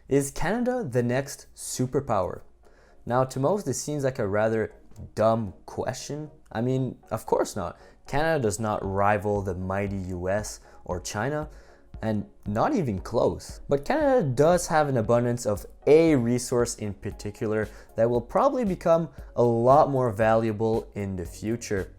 Is Canada the next superpower? Now, to most, this seems like a rather dumb question. I mean, of course not. Canada does not rival the mighty US or China, and not even close. But Canada does have an abundance of a resource in particular that will probably become a lot more valuable in the future.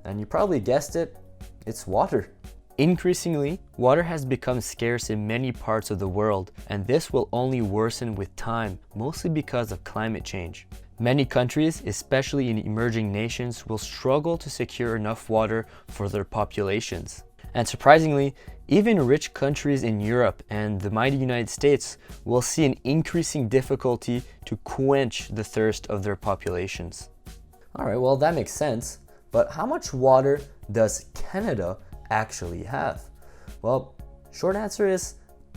And you probably guessed it, it's water. Increasingly, water has become scarce in many parts of the world, and this will only worsen with time, mostly because of climate change. Many countries, especially in emerging nations, will struggle to secure enough water for their populations. And surprisingly, even rich countries in Europe and the mighty United States will see an increasing difficulty to quench the thirst of their populations. All right, well, that makes sense, but how much water does Canada actually have? Well, short answer is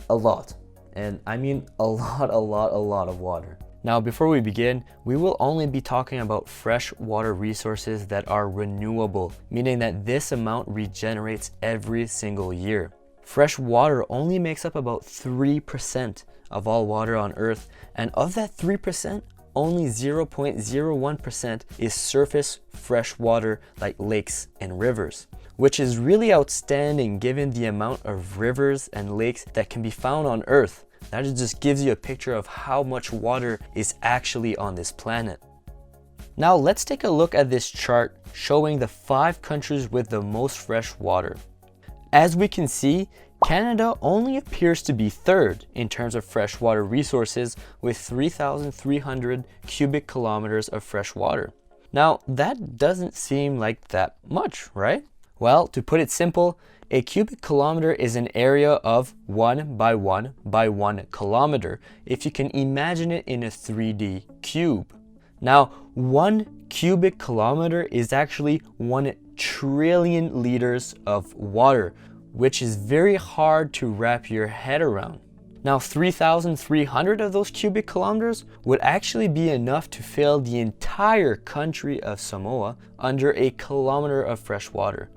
a lot. And I mean a lot of water. Now, before we begin, we will only be talking about fresh water resources that are renewable, meaning that this amount regenerates every single year. Fresh water only makes up about 3% of all water on Earth, and of that 3%, only 0.01% is surface fresh water like lakes and rivers, which is really outstanding given the amount of rivers and lakes that can be found on Earth. That just gives you a picture of how much water is actually on this planet. Now let's take a look at this chart showing the 5 countries with the most fresh water. As we can see, Canada only appears to be third in terms of freshwater resources with 3,300 cubic kilometers of fresh water. Now, that doesn't seem like that much, right? Well, to put it simple, a cubic kilometer is an area of 1 by 1 by 1 kilometer, if you can imagine it in a 3D cube. Now, 1 cubic kilometer is actually 1 trillion liters of water, which is very hard to wrap your head around. Now, 3,300 of those cubic kilometers would actually be enough to fill the entire country of Samoa under a kilometer of fresh water.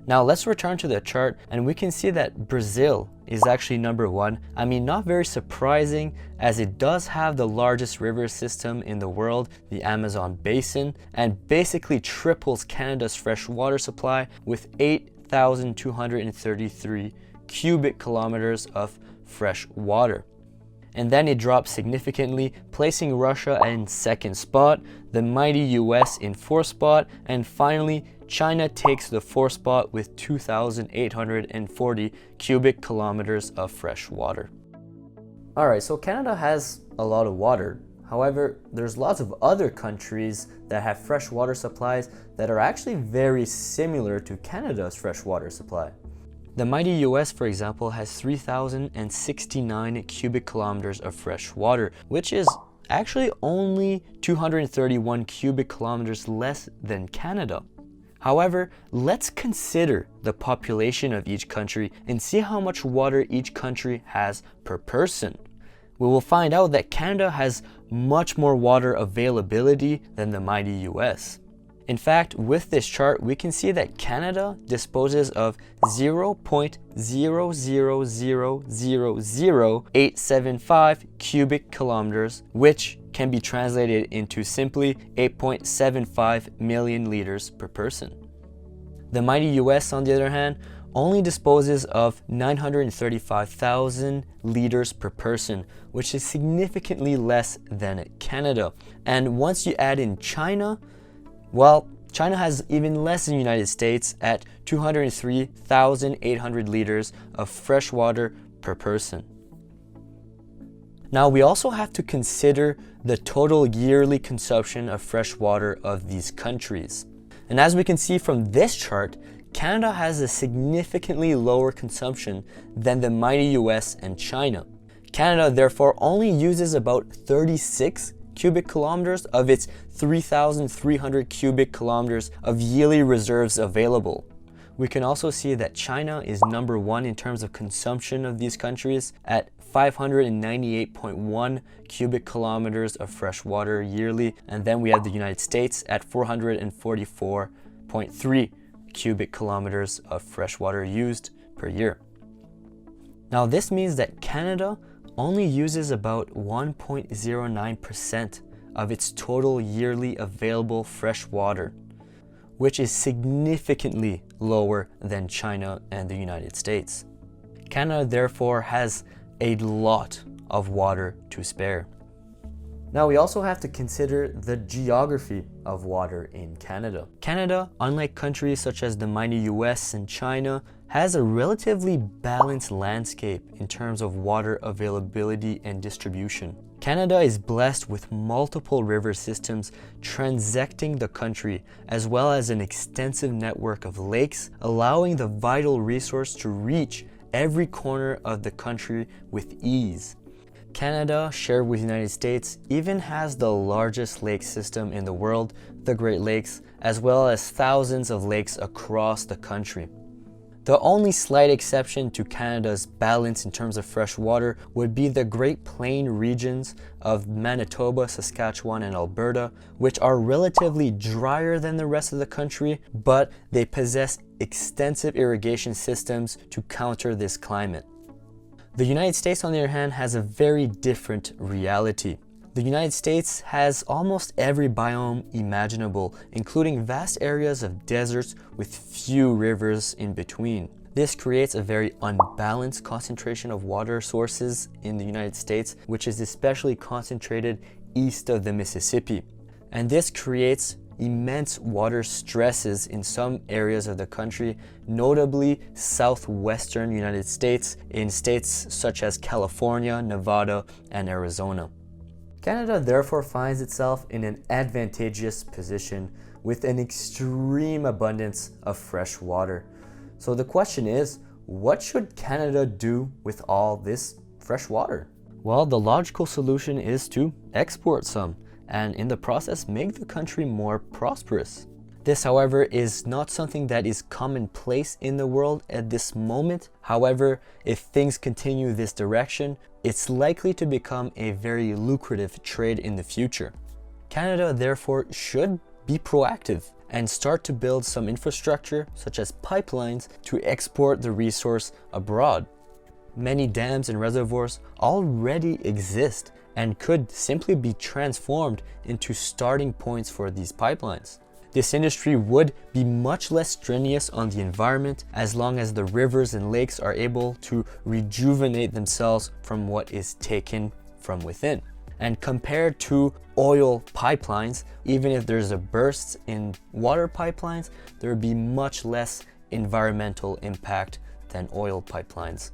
Now let's return to the chart, and we can see that Brazil is actually number 1. I mean, not very surprising, as it does have the largest river system in the world, the Amazon basin, and basically triples Canada's fresh water supply with 8,233 cubic kilometers of fresh water. And then it drops significantly, placing Russia in 2nd spot, the mighty US in 4th spot, and finally China takes the 4th spot with 2,840 cubic kilometers of fresh water. Alright, so Canada has a lot of water. However, there's lots of other countries that have fresh water supplies that are actually very similar to Canada's fresh water supply. The mighty US, for example, has 3,069 cubic kilometers of fresh water, which is actually only 231 cubic kilometers less than Canada. However, let's consider the population of each country and see how much water each country has per person. We will find out that Canada has much more water availability than the mighty US. In fact, with this chart, we can see that Canada disposes of 0.0000875 cubic kilometers, which can be translated into simply 8.75 million liters per person. The mighty US, on the other hand, only disposes of 935,000 liters per person, which is significantly less than Canada. And once you add in China, well, China has even less than the United States at 203,800 liters of fresh water per person. Now, we also have to consider the total yearly consumption of fresh water of these countries. And as we can see from this chart, Canada has a significantly lower consumption than the mighty US and China. Canada therefore only uses about 36 cubic kilometers of its 3,300 cubic kilometers of yearly reserves available. We can also see that China is number 1 in terms of consumption of these countries at 598.1 cubic kilometers of fresh water yearly, and then we have the United States at 444.3 cubic kilometers of fresh water used per year. Now this means that Canada only uses about 1.09% of its total yearly available fresh water, which is significantly lower than China and the United States. Canada therefore has a lot of water to spare. Now we also have to consider the geography of water in Canada. Canada, unlike countries such as the mighty US and China, has a relatively balanced landscape in terms of water availability and distribution. Canada is blessed with multiple river systems transecting the country, as well as an extensive network of lakes, allowing the vital resource to reach every corner of the country with ease. Canada, shared with the United States, even has the largest lake system in the world, the Great Lakes, as well as thousands of lakes across the country. The only slight exception to Canada's balance in terms of fresh water would be the Great Plain regions of Manitoba, Saskatchewan, and Alberta, which are relatively drier than the rest of the country, but they possess extensive irrigation systems to counter this climate. The United States, on the other hand, has a very different reality. The United States has almost every biome imaginable, including vast areas of deserts with few rivers in between. This creates a very unbalanced concentration of water sources in the United States, which is especially concentrated east of the Mississippi. And this creates immense water stresses in some areas of the country, notably southwestern United States, in states such as California, Nevada, and Arizona. Canada therefore finds itself in an advantageous position with an extreme abundance of fresh water. So the question is, what should Canada do with all this fresh water? Well, the logical solution is to export some, and in the process make the country more prosperous. This, however, is not something that is commonplace in the world at this moment. However, if things continue this direction, it's likely to become a very lucrative trade in the future. Canada, therefore, should be proactive and start to build some infrastructure, such as pipelines, to export the resource abroad. Many dams and reservoirs already exist and could simply be transformed into starting points for these pipelines. This industry would be much less strenuous on the environment as long as the rivers and lakes are able to rejuvenate themselves from what is taken from within. And compared to oil pipelines, even if there's a burst in water pipelines, there would be much less environmental impact than oil pipelines.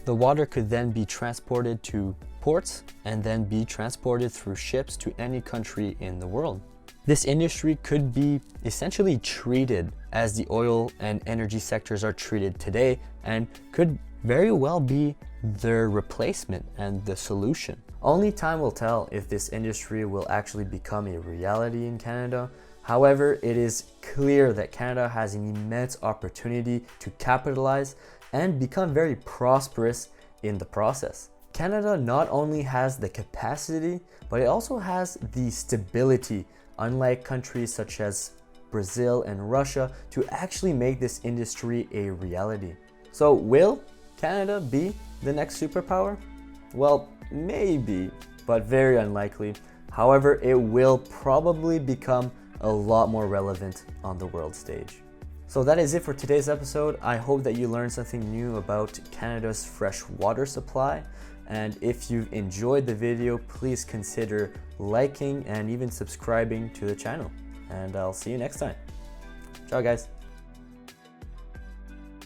The water could then be transported to ports and then be transported through ships to any country in the world. This industry could be essentially treated as the oil and energy sectors are treated today, and could very well be their replacement and the solution. Only time will tell if this industry will actually become a reality in Canada. However, it is clear that Canada has an immense opportunity to capitalize and become very prosperous in the process. Canada not only has the capacity, but it also has the stability, unlike countries such as Brazil and Russia, to actually make this industry a reality. So will Canada be the next superpower? Well, maybe, but very unlikely. However, it will probably become a lot more relevant on the world stage. So that is it for today's episode. I hope that you learned something new about Canada's fresh water supply. And if you've enjoyed the video, please consider liking and even subscribing to the channel. And I'll see you next time. Ciao, guys.